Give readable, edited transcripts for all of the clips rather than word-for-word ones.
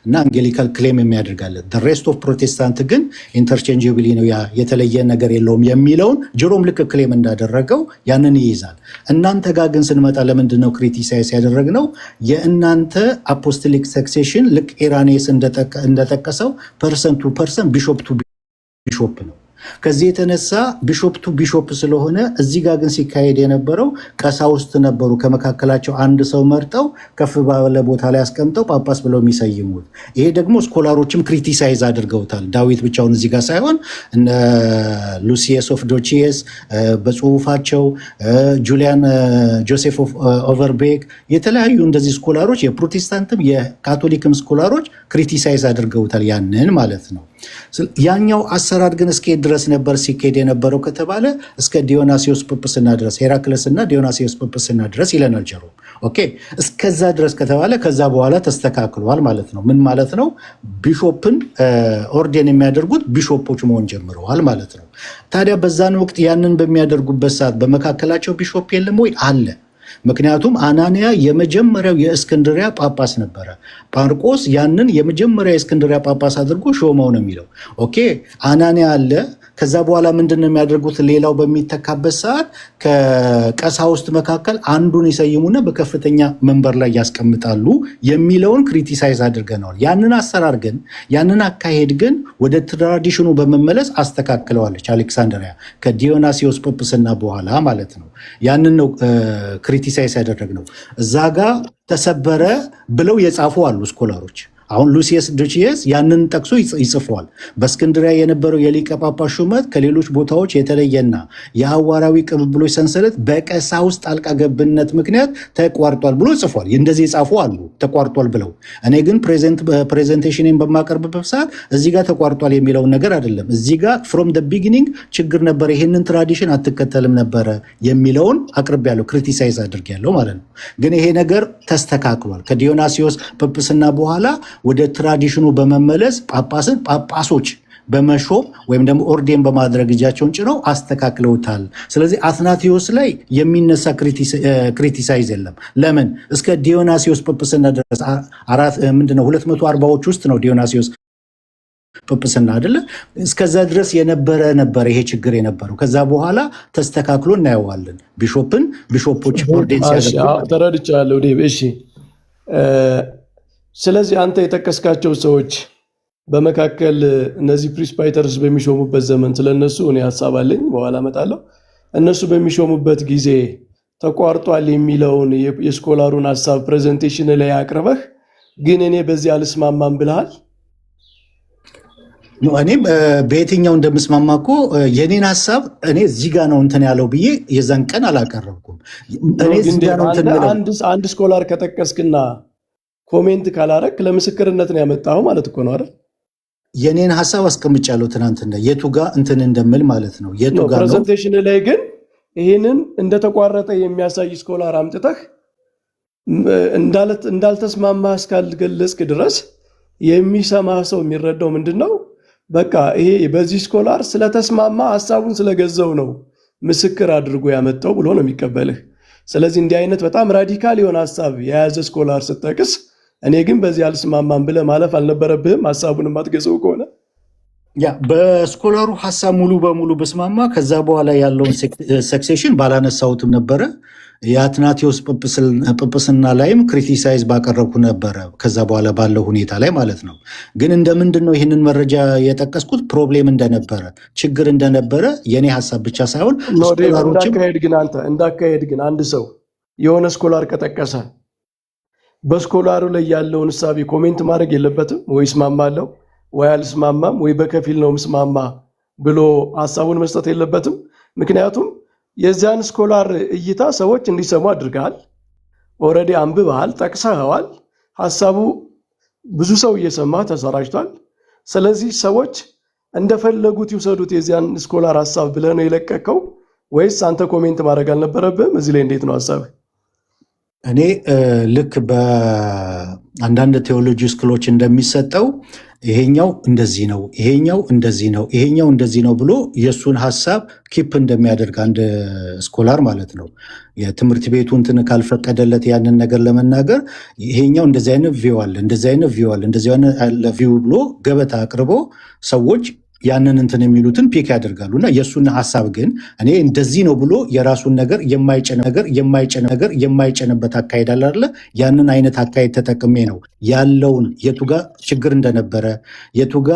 እና አንጌሊካል ክሌም የሚያደርጋለ the rest of ፕሮቴስታንት ግን ኢንተርቼንጅብሊ ነው የተለየ ነገር የለውም የሚለውን ጀሮም ልክ ክሌም እንዳደረገው ያንን ይይዛል። እናንተ ጋር ግን ስንመጣ ለምንድን ነው ክሪቲሳይዝ ያደረግነው? የእናንተ አፖስቶሊክ ሰክሴሽን ልክ ኢራኔስ እንደጠቀሰው ፐርሰን ቱ ፐርሰን ቢሾፕ ቱ ቢሾፕ ነው። ከዚህ የተነሳ ቢሾፕ ቱ ቢሾፕ ስለሆነ እዚህ ጋር ግን ሲካሄድ የነበረው ቀሳውስት ነበሩ። ከመካከላቸው አንድ ሰው መርጠው ከፍ ባለ ቦታ ላይ አስቀምጠው ጳጳስ ብለው የሚሰይሙት። ይሄ ደግሞ ስኮላሮችም ክሪቲሳይዝ አድርገውታል። ዳዊት ብቻውን እዚህ ጋር ሳይሆን እነ ሉሲየስ ኦፍ ዶቺየስ በጽሁፋቸው፣ ጁሊያን ጆሴፍ ኦቨርቤክ፣ የተለያዩ እንደዚህ ስኮላሮች የፕሮቴስታንትም የካቶሊክም ስኮላሮች ክሪቲሳይዝ አድርገውታል ያንን ማለት ነው። ያኛው አሰራር ግን እስከ ድረስ ነበር ሲካሄድ የነበረው ከተባለ እስከ ዲዮናሲዮስ ጵጵስና ድረስ ሄራክለስ እና ዲዮናሲዮስ ጵጵስና ድረስ ይለናል ጀሮ። ኦኬ እስከዛ ድረስ ከተባለ ከዛ በኋላ ተስተካክሏል ማለት ነው። ምን ማለት ነው? ቢሾፕን ኦርዴን የሚያደርጉት ቢሾፖች መሆን ጀምረዋል ማለት ነው። ታዲያ በዛን ወቅት ያንን በሚያደርጉበት ሰዓት በመካከላቸው ቢሾፕ የለም ወይ? አለ። ምክንያቱም አናንያ የመጀመሪያው የእስክንድሪያ ጳጳስ ነበረ። ጳርቆስ ያንን የመጀመሪያ የእስክንድሪያ ጳጳስ አድርጎ ሾመው ነው የሚለው። ኦኬ አናንያ አለ። ከዛ በኋላ ምንድን ነው የሚያደርጉት? ሌላው በሚተካበት ሰዓት ከቀሳውስት መካከል አንዱን ይሰይሙና በከፍተኛ መንበር ላይ ያስቀምጣሉ የሚለውን ክሪቲሳይዝ አድርገነዋል። ያንን አሰራር ግን ያንን አካሄድ ግን ወደ ትራዲሽኑ በመመለስ አስተካክለዋለች አሌክሳንድሪያ ከዲዮናሲዮስ ጵጵስና በኋላ ማለት ነው። ያንን ነው ክሪቲሳይዝ ያደረግነው። እዛ ጋ ተሰበረ ብለው የጻፉ አሉ ስኮላሮች። አሁን ሉሲየስ ዶቺየስ ያንን ጠቅሶ ይጽፈዋል። በእስክንድሪያ የነበረው የሊቀ ጳጳስ ሹመት ከሌሎች ቦታዎች የተለየና የሐዋርያዊ ቅብብሎች ሰንሰለት በቀሳውስት ጣልቃ ገብነት ምክንያት ተቋርጧል ብሎ ጽፏል። እንደዚህ የጻፉ አሉ ተቋርጧል ብለው። እኔ ግን ፕሬዘንቴሽንን በማቀርብበት ሰዓት እዚህ ጋር ተቋርጧል የሚለውን ነገር አይደለም። እዚህ ጋር ፍሮም ደ ቢጊኒንግ ችግር ነበር፣ ይህንን ትራዲሽን አትከተልም ነበረ የሚለውን አቅርቤያለሁ፣ ክሪቲሳይዝ አድርጌያለሁ ማለት ነው። ግን ይሄ ነገር ተስተካክሏል። ከዲዮናሲዮስ ጵጵስና በኋላ ወደ ትራዲሽኑ በመመለስ ጳጳሶች በመሾም ወይም ደግሞ ኦርዴን በማድረግ እጃቸውን ጭነው አስተካክለውታል። ስለዚህ አትናቴዎስ ላይ የሚነሳ ክሪቲሳይዝ የለም። ለምን? እስከ ዲዮናሲዮስ ጵጵስና ድረስ 240ዎች ውስጥ ነው ዲዮናሲዮስ ጵጵስና አይደለ? እስከዛ ድረስ ነበር ይሄ ችግር የነበረው። ከዛ በኋላ ተስተካክሎ እናየዋለን። ቢሾፖች ኦርዴን ሲያደርጉ ተረድቻለሁ። እሺ ስለዚህ አንተ የጠቀስካቸው ሰዎች በመካከል እነዚህ ፕሪስፓይተርስ በሚሾሙበት ዘመን ስለነሱ እኔ ሀሳብ አለኝ፣ በኋላ እመጣለሁ። እነሱ በሚሾሙበት ጊዜ ተቋርጧል የሚለውን የስኮላሩን ሀሳብ ፕሬዘንቴሽን ላይ አቅርበህ ግን እኔ በዚህ አልስማማም ብለሃል። እኔም በየትኛው እንደምስማማ እኮ የኔን ሀሳብ እኔ እዚህ ጋ ነው እንትን ያለው ብዬ የዛን ቀን አላቀረብኩም። አንድ ስኮላር ከጠቀስክና ኮሜንት ካላረክ ለምስክርነት ነው ያመጣው ማለት እኮ ነው አይደል? የኔን ሀሳብ አስቀምጫለሁ ትናንትና የቱ ጋር እንትን እንደምል ማለት ነው። የቱ ጋር ነው ፕሬዘንቴሽን ላይ ግን ይሄንን እንደተቋረጠ የሚያሳይ ስኮላር አምጥተህ እንዳልተስማማ እስካልገለጽክ ድረስ የሚሰማ ሰው የሚረዳው ምንድነው? በቃ ይሄ በዚህ ስኮላር ስለተስማማ ሀሳቡን ስለገዘው ነው ምስክር አድርጎ ያመጣው ብሎ ነው የሚቀበልህ። ስለዚህ እንዲህ አይነት በጣም ራዲካል የሆነ ሀሳብ የያዘ ስኮላር ስጠቅስ እኔ ግን በዚህ አልስማማም ብለህ ማለፍ አልነበረብህም። ሀሳቡን የማትገዘው ከሆነ በስኮላሩ ሀሳብ ሙሉ በሙሉ በስማማ ከዛ በኋላ ያለውን ሰክሴሽን ባላነሳሁትም ነበረ። የአትናቴዎስ ጵጵስና ላይም ክሪቲሳይዝ ባቀረብኩ ነበረ ከዛ በኋላ ባለው ሁኔታ ላይ ማለት ነው። ግን እንደምንድን ነው ይህንን መረጃ የጠቀስኩት? ፕሮብሌም እንደነበረ ችግር እንደነበረ የኔ ሀሳብ ብቻ ሳይሆን እንዳካሄድ ግን አንድ ሰው የሆነ ስኮላር ከጠቀሰ በስኮላሩ ላይ ያለውን እሳቤ ኮሜንት ማድረግ የለበትም ወይ? እስማማለሁ ወይ አልስማማም ወይ በከፊል ነው ምስማማ ብሎ ሀሳቡን መስጠት የለበትም። ምክንያቱም የዚያን ስኮላር እይታ ሰዎች እንዲሰሙ አድርገሃል። ኦልሬዲ አንብበሃል፣ ጠቅሰኸዋል። ሀሳቡ ብዙ ሰው እየሰማ ተሰራጭቷል። ስለዚህ ሰዎች እንደፈለጉት ይውሰዱት የዚያን ስኮላር ሀሳብ ብለህ ነው የለቀቀው ወይስ አንተ ኮሜንት ማድረግ አልነበረብህም? እዚህ ላይ እንዴት ነው ሀሳብህ? እኔ ልክ በአንዳንድ ቴዎሎጂ ስክሎች እንደሚሰጠው ይሄኛው እንደዚህ ነው፣ ይሄኛው እንደዚህ ነው፣ ይሄኛው እንደዚህ ነው ብሎ የእሱን ሀሳብ ኪፕ እንደሚያደርግ አንድ ስኮላር ማለት ነው። የትምህርት ቤቱ እንትን ካልፈቀደለት ያንን ነገር ለመናገር ይሄኛው እንደዚህ አይነት ቪው አለ፣ እንደዚህ አይነት ቪው አለ፣ እንደዚህ አይነት ቪው ብሎ ገበታ አቅርቦ ሰዎች ያንን እንትን የሚሉትን ፒክ ያደርጋሉ። እና የእሱን ሀሳብ ግን እኔ እንደዚህ ነው ብሎ የራሱን ነገር የማይጨንበት አካሄድ አለ አይደለ? ያንን አይነት አካሄድ ተጠቅሜ ነው ያለውን የቱጋ ችግር እንደነበረ የቱጋ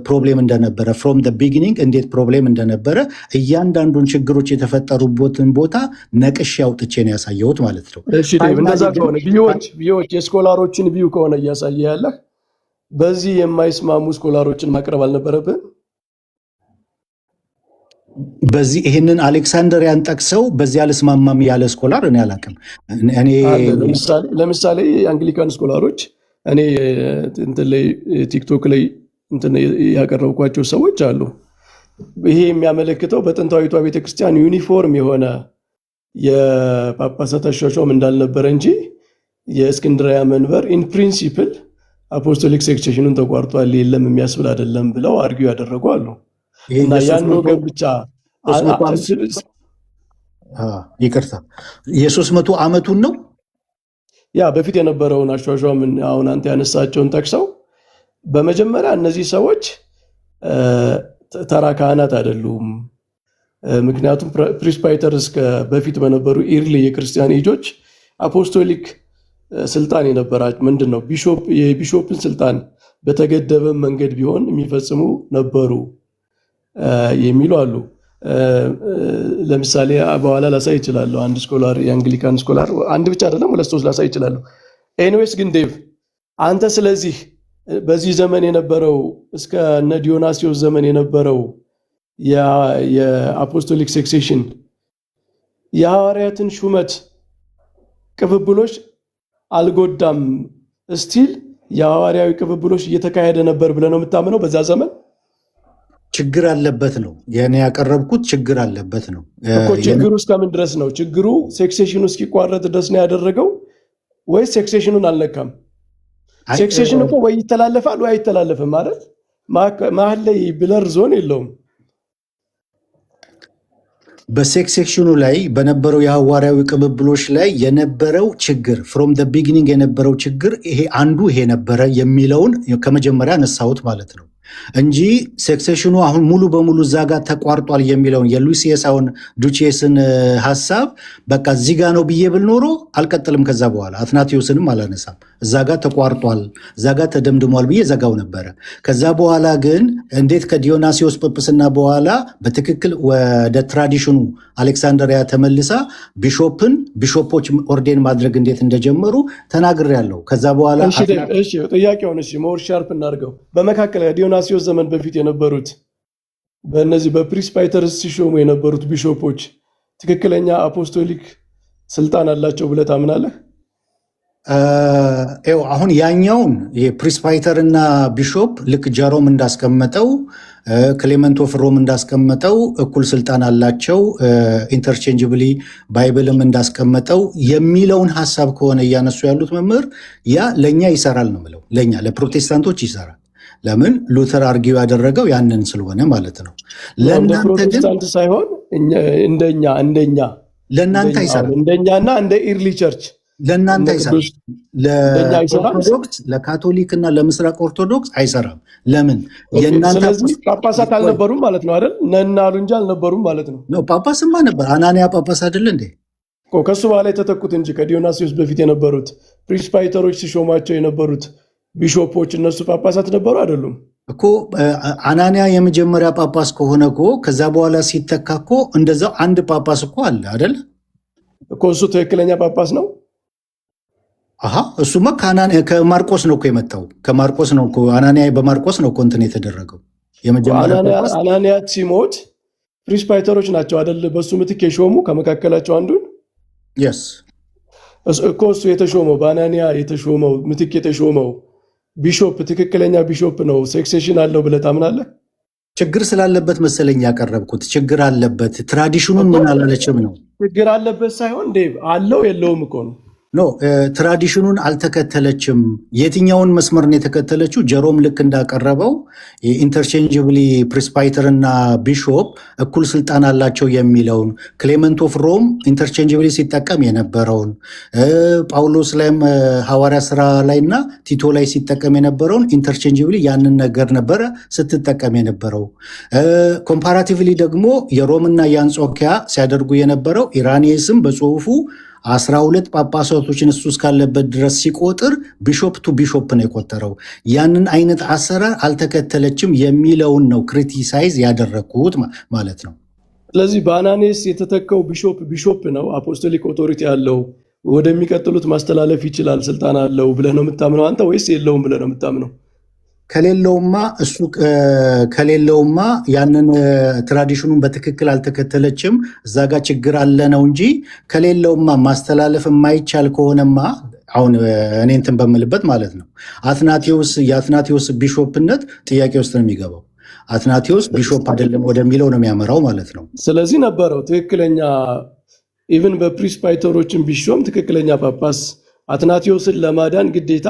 ፕሮብሌም እንደነበረ ፍሮም ቢጊኒንግ እንዴት ፕሮብሌም እንደነበረ እያንዳንዱን ችግሮች የተፈጠሩበትን ቦታ ነቅሼ አውጥቼ ነው ያሳየሁት ማለት ነው። እሺ ዴቭ፣ እንደዛ ከሆነ ቪዎች የስኮላሮችን ቪው ከሆነ እያሳየ ያለህ በዚህ የማይስማሙ ስኮላሮችን ማቅረብ አልነበረብን? በዚህ ይህንን አሌክሳንደሪያን ጠቅሰው በዚህ አልስማማም ያለ ስኮላር እኔ አላውቅም። ለምሳሌ የአንግሊካን ስኮላሮች እኔ ቲክቶክ ላይ ያቀረብኳቸው ሰዎች አሉ። ይሄ የሚያመለክተው በጥንታዊቷ ቤተክርስቲያን ዩኒፎርም የሆነ የጳጳሳት አሿሿም እንዳልነበረ እንጂ የእስክንድርያ መንበር ኢን ፕሪንሲፕል አፖስቶሊክ ሰክሴሽኑን ተቋርጧል የለም የሚያስብል አይደለም ብለው አርጊው ያደረጉ አሉ። እና ያን ወገን ብቻ ይቅርታ የ300 ዓመቱን ነው ያ በፊት የነበረውን አሿሿም አሁን አንተ ያነሳቸውን ጠቅሰው በመጀመሪያ እነዚህ ሰዎች ተራ ካህናት አይደሉም። ምክንያቱም ፕሪስፓይተርስ በፊት በነበሩ ኢርሊ የክርስቲያን ኤጆች አፖስቶሊክ ስልጣን የነበራቸው ምንድን ነው የቢሾፕን ስልጣን በተገደበ መንገድ ቢሆን የሚፈጽሙ ነበሩ የሚሉ አሉ። ለምሳሌ በኋላ ላሳይ ይችላሉ። አንድ ስኮላር የአንግሊካን ስኮላር አንድ ብቻ አይደለም 2-3 ላሳይ ይችላሉ። ኤኒዌይስ ግን ዴቭ አንተ ስለዚህ በዚህ ዘመን የነበረው እስከ እነ ዲዮናሲዮስ ዘመን የነበረው የአፖስቶሊክ ሰክሴሽን የሐዋርያትን ሹመት ቅብብሎች አልጎዳም፣ ስቲል የሐዋርያዊ ቅብብሎች እየተካሄደ ነበር ብለህ ነው የምታምነው? በዛ ዘመን ችግር አለበት ነው የኔ ያቀረብኩት። ችግር አለበት ነው እኮ። ችግሩ እስከምን ድረስ ነው? ችግሩ ሴክሴሽኑ እስኪቋረጥ ድረስ ነው ያደረገው ወይስ ሴክሴሽኑን አልነካም? ሴክሴሽን እኮ ወይ ይተላለፋል ወይ አይተላለፍም ማለት መሀል ላይ ብለር ዞን የለውም። በሴክሴሽኑ ላይ በነበረው የሐዋርያዊ ቅብብሎች ላይ የነበረው ችግር ፍሮም ደ ቢጊኒንግ የነበረው ችግር ይሄ አንዱ ይሄ ነበረ የሚለውን ከመጀመሪያ ነሳሁት ማለት ነው እንጂ ሴክሴሽኑ አሁን ሙሉ በሙሉ እዛ ጋር ተቋርጧል የሚለውን የሉሲየሳውን ዱቼስን ሀሳብ በቃ እዚህ ጋ ነው ብዬ ብል ኖሮ አልቀጥልም። ከዛ በኋላ አትናቴዎስንም አላነሳም። እዛ ጋር ተቋርጧል፣ እዛ ጋር ተደምድሟል ብዬ ዘጋው ነበረ። ከዛ በኋላ ግን እንዴት ከዲዮናሲዮስ ጵጵስና በኋላ በትክክል ወደ ትራዲሽኑ አሌክሳንደሪያ ተመልሳ ቢሾፖች ኦርዴን ማድረግ እንዴት እንደጀመሩ ተናግሬያለሁ። ከዛ በኋላ ጥያቄውን ሞር ሻርፕ እናድርገው። በመካከል ዲዮናሲዮስ ዘመን በፊት የነበሩት በእነዚህ በፕሪስፓይተርስ ሲሾሙ የነበሩት ቢሾፖች ትክክለኛ አፖስቶሊክ ስልጣን አላቸው ብለህ ታምናለህ? አሁን ያኛውን የፕሪስፓይተር እና ቢሾፕ ልክ ጀሮም እንዳስቀመጠው ክሌመንት ኦፍ ሮም እንዳስቀመጠው እኩል ስልጣን አላቸው፣ ኢንተርቼንጅብሊ ባይብልም እንዳስቀመጠው የሚለውን ሀሳብ ከሆነ እያነሱ ያሉት መምህር ያ ለእኛ ይሰራል ነው የምለው። ለእኛ ለፕሮቴስታንቶች ይሰራል። ለምን ሉተር አርጊው ያደረገው ያንን ስለሆነ ማለት ነው። ለእናንተ ግን ሳይሆን እንደኛ ለእናንተ አይሰራም። እንደኛና እንደ ኢርሊ ቸርች ለእናንተ አይሰራም። ለኦርቶዶክስ ለካቶሊክ እና ለምስራቅ ኦርቶዶክስ አይሰራም። ለምን? ስለዚህ ጳጳሳት አልነበሩም ማለት ነው አይደል? ነናሉ እንጂ አልነበሩም ማለት ነው። ጳጳስማ ነበር። አናንያ ጳጳስ አይደል እንዴ? ከሱ በኋላ የተተኩት እንጂ ከዲዮናሲዮስ በፊት የነበሩት ፕሪስፓይተሮች ሲሾማቸው የነበሩት ቢሾፖች እነሱ ጳጳሳት ነበሩ አይደሉም እኮ። አናንያ የመጀመሪያ ጳጳስ ከሆነ እኮ ከዛ በኋላ ሲተካ እኮ እንደዛው አንድ ጳጳስ እኮ አለ አይደል እኮ። እሱ ትክክለኛ ጳጳስ ነው። እሱማ ከማርቆስ ነው እኮ የመጣው። ከማርቆስ ነው እኮ አናንያ በማርቆስ ነው እኮ እንትን የተደረገው። አናንያ ሲሞት ፕሪስፓይተሮች ናቸው አይደል በሱ ምትክ የሾሙ ከመካከላቸው አንዱን የስ እኮ እሱ የተሾመው በአናንያ የተሾመው ምትክ የተሾመው ቢሾፕ ትክክለኛ ቢሾፕ ነው። ሴክሴሽን አለው ብለህ ታምናለህ? ችግር ስላለበት መሰለኝ ያቀረብኩት። ችግር አለበት ትራዲሽኑን ምን አላለችም ነው። ችግር አለበት ሳይሆን ዴቭ አለው የለውም እኮ ነው። ኖ ትራዲሽኑን አልተከተለችም። የትኛውን መስመር ነው የተከተለችው? ጀሮም ልክ እንዳቀረበው ኢንተርቼንጅብሊ ፕሪስፓይተር እና ቢሾፕ እኩል ስልጣን አላቸው የሚለውን፣ ክሌመንት ኦፍ ሮም ኢንተርቼንጅብሊ ሲጠቀም የነበረውን፣ ጳውሎስ ላይም ሐዋርያ ስራ ላይ እና ቲቶ ላይ ሲጠቀም የነበረውን ኢንተርቼንጅብሊ ያንን ነገር ነበረ ስትጠቀም የነበረው። ኮምፓራቲቭሊ ደግሞ የሮምና የአንጾኪያ ሲያደርጉ የነበረው ኢራኒየስም በጽሁፉ 12 ጳጳሳቶችን እሱ እስካለበት ድረስ ሲቆጥር ቢሾፕ ቱ ቢሾፕ ነው የቆጠረው። ያንን አይነት አሰራር አልተከተለችም የሚለውን ነው ክሪቲሳይዝ ያደረግኩት ማለት ነው። ስለዚህ በአናኔስ የተተካው ቢሾፕ ነው፣ አፖስቶሊክ ኦቶሪቲ ያለው ወደሚቀጥሉት ማስተላለፍ ይችላል፣ ስልጣን አለው ብለህ ነው የምታምነው አንተ ወይስ የለውም ብለህ ነው የምታምነው? ከሌለውማ ያንን ትራዲሽኑን በትክክል አልተከተለችም፣ እዛ ጋር ችግር አለ ነው እንጂ ከሌለውማ ማስተላለፍ የማይቻል ከሆነማ አሁን እኔ እንትን በምልበት ማለት ነው የአትናቴዎስ ቢሾፕነት ጥያቄ ውስጥ ነው የሚገባው። አትናቴዎስ ቢሾፕ አይደለም ወደሚለው ነው የሚያመራው ማለት ነው። ስለዚህ ነበረው ትክክለኛ ኢቭን በፕሪስፓይተሮችን ቢሾም ትክክለኛ ጳጳስ አትናቴዎስን ለማዳን ግዴታ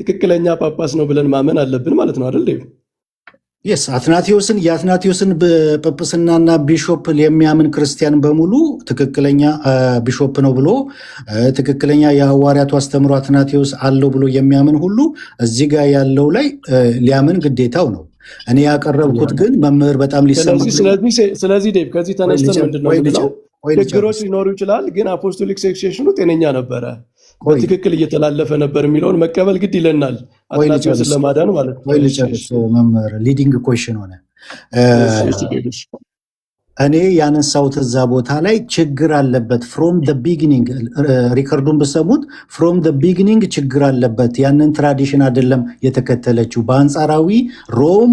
ትክክለኛ ጳጳስ ነው ብለን ማመን አለብን ማለት ነው አይደል? የስ የአትናቴዎስን ጵጵስናና ቢሾፕ የሚያምን ክርስቲያን በሙሉ ትክክለኛ ቢሾፕ ነው ብሎ ትክክለኛ የሐዋርያቱ አስተምሮ አትናቴዎስ አለው ብሎ የሚያምን ሁሉ እዚህ ጋር ያለው ላይ ሊያምን ግዴታው ነው። እኔ ያቀረብኩት ግን መምህር በጣም ሊሰማ። ስለዚህ ዴቭ ከዚህ ተነስተን ምንድነው የምንለው? ችግሮች ሊኖሩ ይችላል፣ ግን አፖስቶሊክ ሴክሴሽኑ ጤነኛ ነበረ፣ በትክክል እየተላለፈ ነበር የሚለውን መቀበል ግድ ይለናል፣ አትናቴዎስን ለማዳን ማለት ነው። ልጨርስ መምህር፣ ሊዲንግ ኮሽን ሆነ። እኔ ያነሳሁት እዛ ቦታ ላይ ችግር አለበት ፍሮም ደ ቢጊኒንግ፣ ሪከርዱን ብሰሙት ፍሮም ደ ቢጊኒንግ ችግር አለበት። ያንን ትራዲሽን አይደለም የተከተለችው። በአንጻራዊ ሮም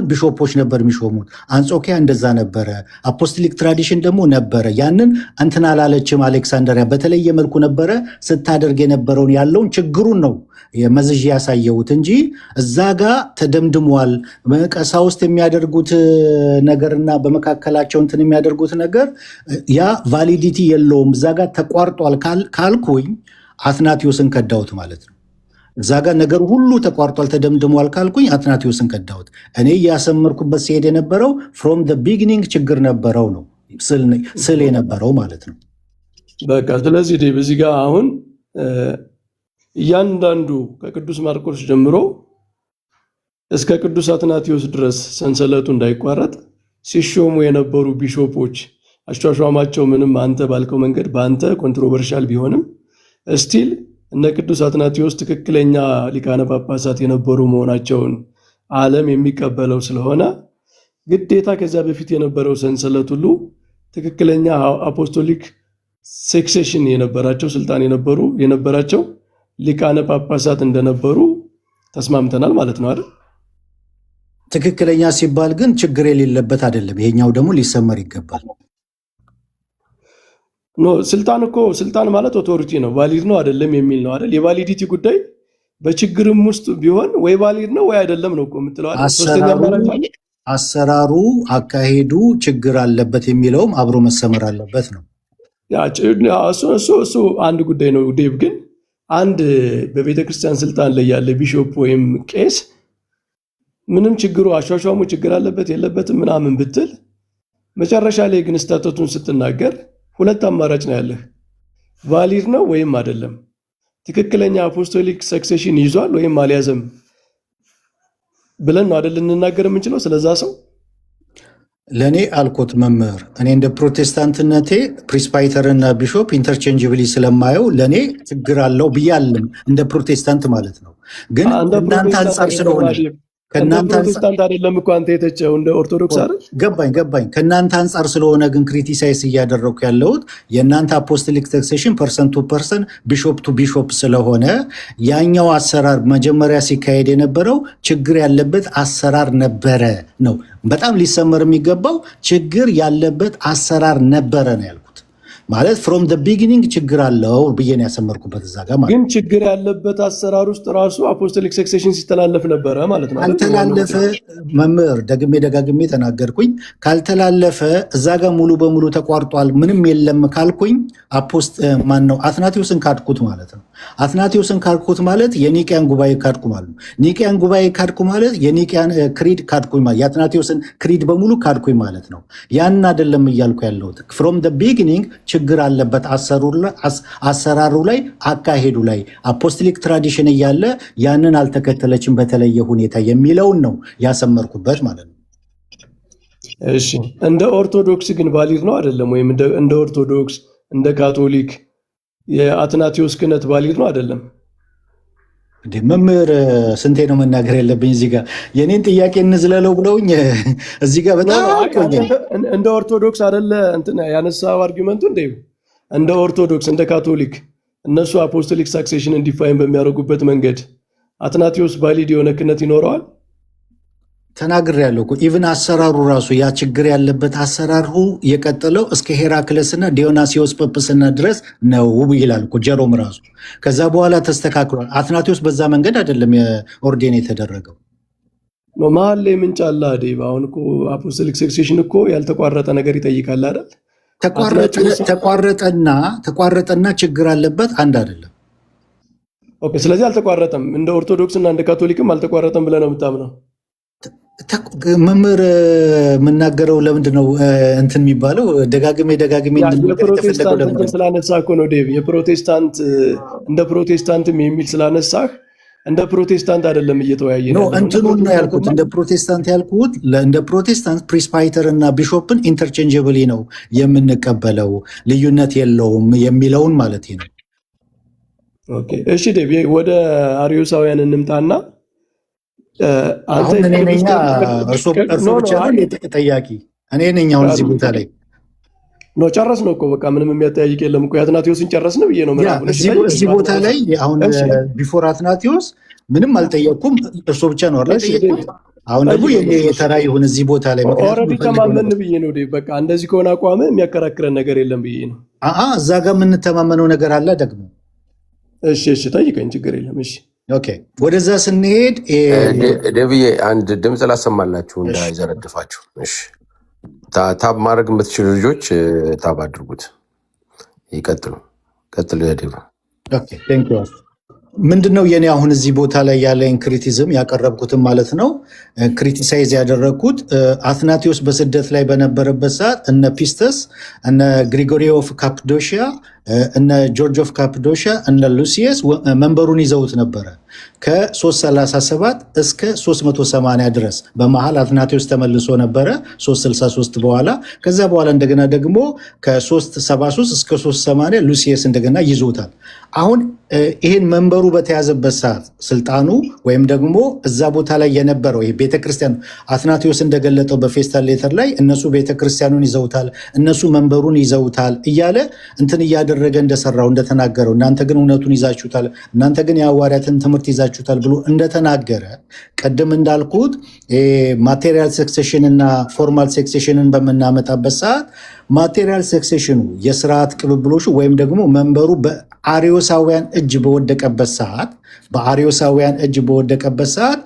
ቢሾፖች ነበር የሚሾሙት። አንጾኪያ እንደዛ ነበረ። አፖስቶሊክ ትራዲሽን ደግሞ ነበረ። ያንን እንትን አላለችም። አሌክሳንደሪያ በተለየ መልኩ ነበረ ስታደርግ የነበረውን ያለውን ችግሩን ነው መዝዥ ያሳየሁት እንጂ እዛ ጋ ተደምድሟል። ቀሳውስት የሚያደርጉት ነገርና በመካከላቸው እንትን የሚያደርጉት ነገር ያ ቫሊዲቲ የለውም፣ እዛ ጋ ተቋርጧል ካልኩኝ አትናቴዎስን ከዳሁት ማለት ነው። እዛ ጋር ነገር ሁሉ ተቋርጧል ተደምድሟል ካልኩኝ አትናቴዎስን ከዳሁት። እኔ እያሰመርኩበት ሲሄድ የነበረው ፍሮም ደ ቢጊኒንግ ችግር ነበረው ነው ስል የነበረው ማለት ነው። በቃ ስለዚህ በዚህ ጋር አሁን እያንዳንዱ ከቅዱስ ማርቆስ ጀምሮ እስከ ቅዱስ አትናቴዎስ ድረስ ሰንሰለቱ እንዳይቋረጥ ሲሾሙ የነበሩ ቢሾፖች አሿሿማቸው ምንም አንተ ባልከው መንገድ በአንተ ኮንትሮቨርሻል ቢሆንም እስቲል እነ ቅዱስ አትናቴዎስ ትክክለኛ ሊቃነ ጳጳሳት የነበሩ መሆናቸውን ዓለም የሚቀበለው ስለሆነ ግዴታ ከዚያ በፊት የነበረው ሰንሰለት ሁሉ ትክክለኛ አፖስቶሊክ ሴክሴሽን የነበራቸው ስልጣን የነበራቸው ሊቃነ ጳጳሳት እንደነበሩ ተስማምተናል ማለት ነው አይደል? ትክክለኛ ሲባል ግን ችግር የሌለበት አይደለም። ይሄኛው ደግሞ ሊሰመር ይገባል። ኖ ስልጣን ማለት ኦቶሪቲ ነው፣ ቫሊድ ነው አይደለም የሚል ነው አይደል? የቫሊዲቲ ጉዳይ በችግርም ውስጥ ቢሆን ወይ ቫሊድ ነው ወይ አይደለም ነው እኮ የምትለው አይደል? አሰራሩ አካሄዱ ችግር አለበት የሚለውም አብሮ መሰመር አለበት ነው። እሱ አንድ ጉዳይ ነው ዴቭ። ግን አንድ በቤተ ክርስቲያን ስልጣን ላይ ያለ ቢሾፕ ወይም ቄስ ምንም ችግሩ አሿሿሙ ችግር አለበት የለበትም ምናምን ብትል መጨረሻ ላይ ግን ስታተቱን ስትናገር ሁለት አማራጭ ነው ያለህ። ቫሊድ ነው ወይም አይደለም፣ ትክክለኛ አፖስቶሊክ ሰክሴሽን ይዟል ወይም አልያዘም ብለን ነው አይደል እንናገር የምንችለው ስለዛ ሰው። ለእኔ አልኮት መምህር፣ እኔ እንደ ፕሮቴስታንትነቴ ፕሪስፓይተርና ቢሾፕ ኢንተርቼንጅብሊ ስለማየው ለእኔ ችግር አለው ብያለም እንደ ፕሮቴስታንት ማለት ነው። ግን እናንተ አንጻር ስለሆነ ፕሮቴስታንት አይደለም እኮ አንተ የተቸው እንደ ኦርቶዶክስ አይደል? ገባኝ። ከእናንተ አንጻር ስለሆነ ግን ክሪቲሳይዝ እያደረኩ ያለሁት የእናንተ አፖስቶሊክ ሰክሴሽን ፐርሰን ቱ ፐርሰን ቢሾፕ ቱ ቢሾፕ ስለሆነ ያኛው አሰራር መጀመሪያ ሲካሄድ የነበረው ችግር ያለበት አሰራር ነበረ ነው። በጣም ሊሰመር የሚገባው ችግር ያለበት አሰራር ነበረ ነው ያልኩት። ማለት ፍሮም ደ ቢጊኒንግ ችግር አለው ብዬ ነው ያሰመርኩበት እዛ ጋር ማለት ግን ችግር ያለበት አሰራር ውስጥ ራሱ አፖስቶሊክ ሰክሴሽን ሲተላለፍ ነበረ ማለት ነው። ካልተላለፈ መምህር ደጋግሜ ተናገርኩኝ። ካልተላለፈ እዛ ጋር ሙሉ በሙሉ ተቋርጧል ምንም የለም ካልኩኝ ማነው አትናቴዎስን ካድኩት ማለት ነው። አትናቴዎስን ካድኩት ማለት የኒቅያን ጉባኤ ካድኩ ማለት ነው። ኒቅያን ጉባኤ ካድኩ ማለት የኒቅያን ክሪድ ካድኩኝ ማለት የአትናቴዎስን ክሪድ በሙሉ ካድኩኝ ማለት ነው። ያን አይደለም እያልኩ ያለሁት። ፍሮም ደ ቢጊኒንግ ችግር አለበት አሰራሩ ላይ አካሄዱ ላይ አፖስቶሊክ ትራዲሽን እያለ ያንን አልተከተለችም በተለየ ሁኔታ የሚለውን ነው ያሰመርኩበት ማለት ነው። እሺ እንደ ኦርቶዶክስ ግን ቫሊድ ነው አይደለም? ወይም እንደ ኦርቶዶክስ እንደ ካቶሊክ የአትናቴዎስ ክህነት ቫሊድ ነው አይደለም? መምህር ስንቴ ነው መናገር ያለብኝ? እዚህ ጋር የኔን ጥያቄ እንዝለለው ብለውኝ እዚህ ጋር በጣም እንደ ኦርቶዶክስ አይደለ እንትን ያነሳው አርጊመንቱ እንደ ኦርቶዶክስ እንደ ካቶሊክ እነሱ አፖስቶሊክ ሳክሴሽንን ዲፋይን በሚያደርጉበት መንገድ አትናቴዎስ ቫሊድ የሆነ ክህነት ይኖረዋል? ተናግሬያለሁ እኮ ኢቭን አሰራሩ ራሱ ያ ችግር ያለበት አሰራሩ የቀጠለው እስከ ሄራክለስና ዲዮናሲዎስ ጵጵስና ድረስ ነው ይላል እኮ ጀሮም ራሱ። ከዛ በኋላ ተስተካክሏል። አትናቴዎስ በዛ መንገድ አይደለም ኦርዴን የተደረገው። መሀል ላይ ምንጭ አለ አይደል? አሁን እኮ አፖስቶሊክ ሰክሴሽን እኮ ያልተቋረጠ ነገር ይጠይቃል አይደል? ተቋረጠና ችግር አለበት አንድ አይደለም። ኦኬ፣ ስለዚህ አልተቋረጠም። እንደ ኦርቶዶክስ እና እንደ ካቶሊክም አልተቋረጠም ብለህ ነው የምታምነው? መምህር የምናገረው ለምንድን ነው እንትን የሚባለው? ደጋግሜ የፕሮቴስታንት ስላነሳ እኮ ነው ዴቭ። የፕሮቴስታንት እንደ ፕሮቴስታንትም የሚል ስላነሳህ እንደ ፕሮቴስታንት አይደለም እየተወያየ ነው። እንትኑን ነው ያልኩት። እንደ ፕሮቴስታንት ያልኩት እንደ ፕሮቴስታንት ፕሪስፓይተር እና ቢሾፕን ኢንተርቼንጀብሊ ነው የምንቀበለው፣ ልዩነት የለውም የሚለውን ማለት ነው። ኦኬ እሺ ዴቭ፣ ወደ አርዮሳውያን እንምጣና አሁን እኔ ነኝ እርሶ ብቻ ጠያቂ እኔ ነኝ። አሁን እዚህ ቦታ ላይ ነው ጨረስ ነው እኮ በቃ ምንም የሚያጠያይቅ የለም እኮ የአትናቴዎስን ጨረስን ብዬ ነው። እዚህ ቦታ ላይ አሁን ቢፎር አትናቴዎስ ምንም አልጠየቅኩም። እርሶ ብቻ ነው አይደል ጠየቁት። አሁን ደግሞ የተራ ይሁን እዚህ ቦታ ላይ ኦልሬዲ ተማመን ብዬ ነው። በቃ እንደዚህ ከሆነ አቋም የሚያከራክረን ነገር የለም ብዬ ነው። እዛ ጋር የምንተማመነው ነገር አለ ደግሞ። እሺ ጠይቀኝ፣ ችግር የለም። እሺ ኦኬ፣ ወደዛ ስንሄድ ደብዬ አንድ ድምፅ ላሰማላችሁ እንዳይዘረድፋችሁ። እሺ ታብ ማድረግ የምትችሉ ልጆች ታብ አድርጉት። ይቀጥሉ። ቀጥል ዴቭ። ምንድን ነው የኔ አሁን እዚህ ቦታ ላይ ያለኝ ክሪቲዝም ያቀረብኩትም ማለት ነው ክሪቲሳይዝ ያደረግኩት አትናቴዎስ በስደት ላይ በነበረበት ሰዓት እነ ፒስተስ እነ ግሪጎሪ ኦፍ ካፕዶሺያ እነ ጆርጅ ኦፍ ካፕዶሺያ እነ ሉሲየስ መንበሩን ይዘውት ነበረ ከ337 እስከ 380 ድረስ። በመሃል አትናቴዎስ ተመልሶ ነበረ 363 በኋላ። ከዛ በኋላ እንደገና ደግሞ ከ373 እስከ 380 ሉሲየስ እንደገና ይዞታል። አሁን ይህን መንበሩ በተያዘበት ሰዓት ስልጣኑ ወይም ደግሞ እዛ ቦታ ላይ የነበረው ይሄ ቤተክርስቲያን አትናቴዎስ እንደገለጠው በፌስታል ሌተር ላይ እነሱ ቤተክርስቲያኑን ይዘውታል፣ እነሱ መንበሩን ይዘውታል እያለ እንትን እያደረገ እንደሰራው እንደተናገረው እናንተ ግን እውነቱን ይዛችሁታል፣ እናንተ ግን የሐዋርያትን ትምህርት ይዛችሁታል ብሎ እንደተናገረ ቅድም እንዳልኩት ማቴሪያል ሰክሴሽን እና ፎርማል ሰክሴሽንን በምናመጣበት ሰዓት ማቴሪያል ሰክሴሽኑ የስርዓት ቅብብሎሹ ወይም ደግሞ መንበሩ በአርዮሳውያን እጅ በወደቀበት ሰዓት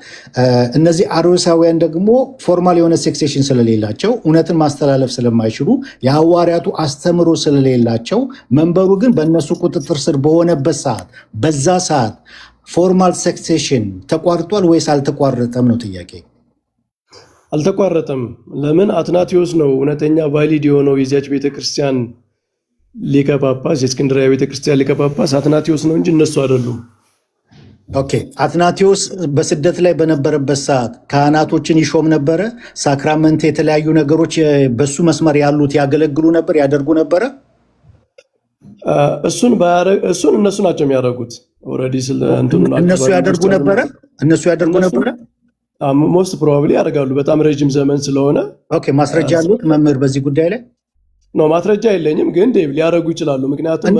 እነዚህ አርዮሳውያን ደግሞ ፎርማል የሆነ ሰክሴሽን ስለሌላቸው እውነትን ማስተላለፍ ስለማይችሉ የሐዋርያቱ አስተምሮ ስለሌላቸው መንበሩ ግን በእነሱ ቁጥጥር ስር በሆነበት ሰዓት በዛ ሰዓት ፎርማል ሰክሴሽን ተቋርጧል ወይስ አልተቋረጠም ነው ጥያቄ። አልተቋረጠም። ለምን? አትናቴዎስ ነው እውነተኛ ቫሊድ የሆነው የዚያች ቤተክርስቲያን ሊቀ ጳጳስ፣ የእስክንድርያ ቤተክርስቲያን ሊቀ ጳጳስ አትናቴዎስ ነው እንጂ እነሱ አይደሉም። ኦኬ፣ አትናቴዎስ በስደት ላይ በነበረበት ሰዓት ካህናቶችን ይሾም ነበረ። ሳክራመንት፣ የተለያዩ ነገሮች በሱ መስመር ያሉት ያገለግሉ ነበር፣ ያደርጉ ነበረ። እሱን እነሱ ናቸው የሚያደርጉት። ኦልሬዲ እነሱ ያደርጉ ነበረ። ሞስት ፕሮባብሊ ያደርጋሉ። በጣም ረጅም ዘመን ስለሆነ። ኦኬ፣ ማስረጃ ያሉት መምህር በዚህ ጉዳይ ላይ ነው? ማስረጃ የለኝም፣ ግን ሊያደርጉ ይችላሉ። ምክንያቱም